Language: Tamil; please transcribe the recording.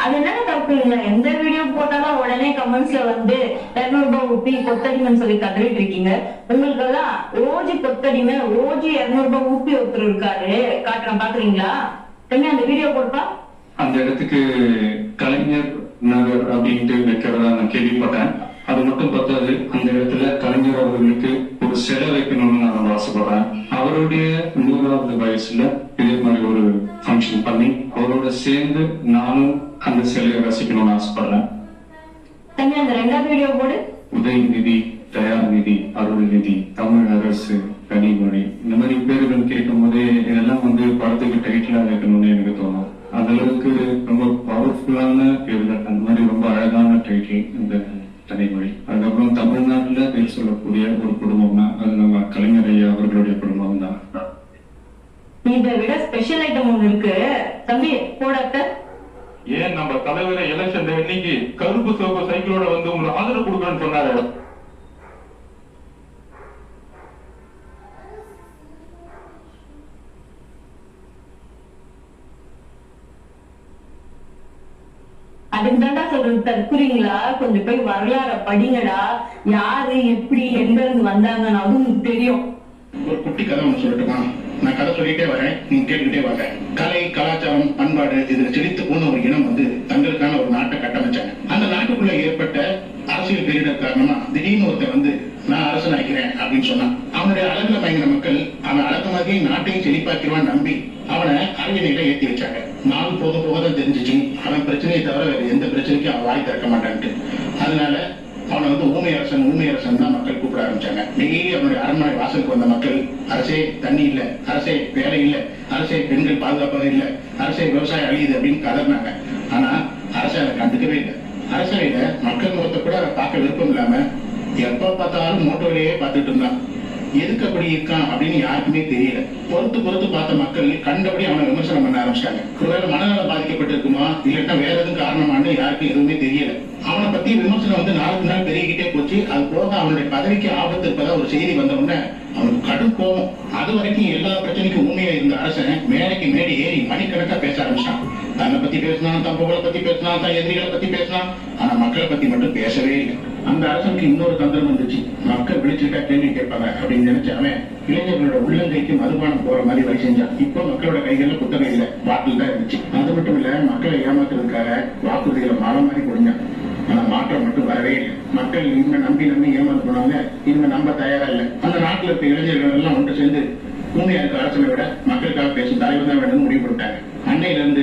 அது என்ன தப்பு இல்ல. எந்த வீடியோ போட்டாலும் உடனே கமெண்ட்ஸ்ல வந்து 200 ரூபாய் ஊப்பி கொத்தடிமைன்னு சொல்லி கதறிட்டு இருக்கீங்க. உங்களுக்கு எல்லாம் ஓஜி கொத்தடிமை, ஓஜி 200 ரூபாய் ஊப்பி ஒருத்தர் இருக்காரு, காட்டுறேன் பாக்குறீங்களா? அந்த வீடியோ போட்டா அந்த இடத்துக்கு கலைஞர் நகர் அப்படின்ட்டு வைக்கிறதா நான் கேள்விப்பட்டேன். அது மட்டும் பத்தாது, அந்த இடத்துல கலைஞர் அவர்களுக்கு ஒரு சிலை வைக்கணும்னு நான் ஆசைப்படுறேன். அவருடைய 100வது வயசுல இதே மாதிரி ஒரு ஃபங்க்ஷன் பண்ணி அவரோட சேர்ந்து நானும் அந்த சிலையை ரசிக்கணும்னு ஆசைப்படுறேன். அந்த 2வது வீடியோ போடு. உதயநிதி, தயாநிதி, அருள்நிதி, தமிழ் அரசு, கனிமொழி, இந்த மாதிரி பேர்கள் கேட்கும் போதே இதெல்லாம் வந்து படத்துக்கு டைட்டிலா வைக்கணும்னு எனக்கு தோணும். அந்த அளவுக்கு ரொம்ப பவர்ஃபுல்லான பேர்கள், அந்த மாதிரி ரொம்ப அழகான டைட்டில் இந்த கனிமொழி. அதுக்கப்புறம் தமிழ்நாட்டுல பேர் சொல்லக்கூடிய ஒரு குடும்பம்னா அது நம்ம கலைஞர் ஐயா அவர்களுடைய குடும்பம் தான். இதை விட ஸ்பெஷல் ஐட்டம் ஒண்ணு இருக்கு தம்பி, போடாத்த. ஏன் நம்ம தலைவரை எலெக்ஷன் இன்னைக்கு கருப்பு சிவப்பு சைக்கிளோட வந்து உங்களுக்கு ஆதரவு கொடுக்கணும்னு சொன்னாரு. அதுக்கு தாண்டா சொல்றது, தற்குறீங்களா? கொஞ்சம் போய் வரலாற படிங்கடா. யாரு எப்படி எங்க இருந்து வந்தாங்கன்னு அதுவும் தெரியும். ஒரு குட்டி கதை ஒண்ணு சொல்லட்டுமா? நான் கதை சொல்லிட்டே வரேன், நீங்க கேட்டுக்கிட்டே வாங்க. கலை, கலாச்சாரம், பண்பாடு இதுல செழித்து போன ஒரு இனம் வந்து தங்களுக்கான ஒரு நாட்டை கட்டமைச்சாங்க. அந்த நாட்டுக்குள்ள ஏற்பட்ட அரசியல் பேரிடர் காரணமா திடீர்னு ஒருத்தர் வந்து நான் அரசன் ஆகிறேன் அப்படின்னு சொன்னான். அவனுடைய அழகுல பயங்கர மக்கள் அவன் அழகு மாதிரி நாட்டையும் செழிப்பாக்கிடுவான் நம்பி அவனை அரியணையில ஏற்றி வச்சாங்க. நாள் போக போகதான் தெரிஞ்சிச்சு அவன் பிரச்சனையை தவிர வேற எந்த பிரச்சனைக்கும் அவன் வாய் திறக்க மாட்டான்ட்டு. அதனால அவனை வந்து ஊமை அரசன் தான் மக்கள் கூப்பிட ஆரம்பிச்சாங்க. டெய்லி அவனுடைய அரண்மனை வாசலுக்கு வந்த மக்கள், அரசே தண்ணி இல்ல, அரசே வேலை இல்ல, அரசே பெண்கள் பாதுகாப்பாக இல்ல, அரசே விவசாயம் அழியுது அப்படின்னு கதறினாங்க. ஆனா அரசை அதை கண்டுக்கவே இல்லை. அரசவையில மக்கள் முகத்தை கூட பார்க்க விருப்பம் இல்லாம எப்ப பார்த்தாலும் மோட்டோவிலேயே பார்த்துட்டு இருந்தான். எதுக்கு அப்படி இருக்கான் அப்படின்னு யாருக்குமே தெரியல. பொறுத்து பார்த்த மக்கள் கண்டபடி அவனை விமர்சனம் பண்ண ஆரம்பிச்சிட்டாங்க. ஒருவேளை மனநலம் பாதிக்கப்பட்டிருக்குமா இல்லட்டா வேற எதுவும் காரணமானு யாருக்கும் எதுவுமே தெரியல. அவனை பத்தி விமர்சனம் வந்து நாளுக்கு நாள் பெருகிட்டே போச்சு. அது போக அவனுடைய பதவிக்கு ஆபத்து இருப்பதா ஒரு செய்தி வந்த உடனே அவனுக்கு கடும் கோபம். அது வரைக்கும் எல்லா பிரச்சனைக்கும் உண்மையா இருந்த அரசன் மேடைக்கு மேடை ஏறி மணிக்கணக்கா பேச ஆரம்பிச்சான். தன்னை பத்தி பேசினான், தன் புகழை பத்தி பேசினான், தன் எதிரிகளை பத்தி பேசினான். ஆனா மக்களை பத்தி மட்டும் பேசவே இல்லை. அந்த அரசனுக்கு இன்னொரு தந்திரம் வந்துச்சு. மக்கள் விழிச்சுட்டா கேள்வி கேட்பாங்க அப்படின்னு நினைச்சாவன் இளைஞர்களோட உள்ளங்கைக்கு மதுபானம் போற மாதிரி வழி செஞ்சான். இப்போ மக்களோட கைகள்ல புத்தகம் இல்ல, பாட்டில் தான் இருந்துச்சு. அது மட்டும் இல்ல, மக்களை ஏமாத்துறதுக்காக வாக்குறுதிகளை மரம் மாதிரி கொடுங்க. ஆனா மாற்றம் மட்டும் வரவே இல்லை. மக்கள் இனிமே நம்பி ஏமாந்து போனாங்க. இனிமே நம்ப தயாரா இல்லை. அந்த நாட்டுல இருக்க இளைஞர்கள் எல்லாம் ஒன்று சேர்ந்து உண்மையா இருக்க அரசனை விட மக்களுக்காக பேசும் தலைவர் தான் வேணும்னு முடிவு பண்ணிட்டாங்க. அன்னையில இருந்து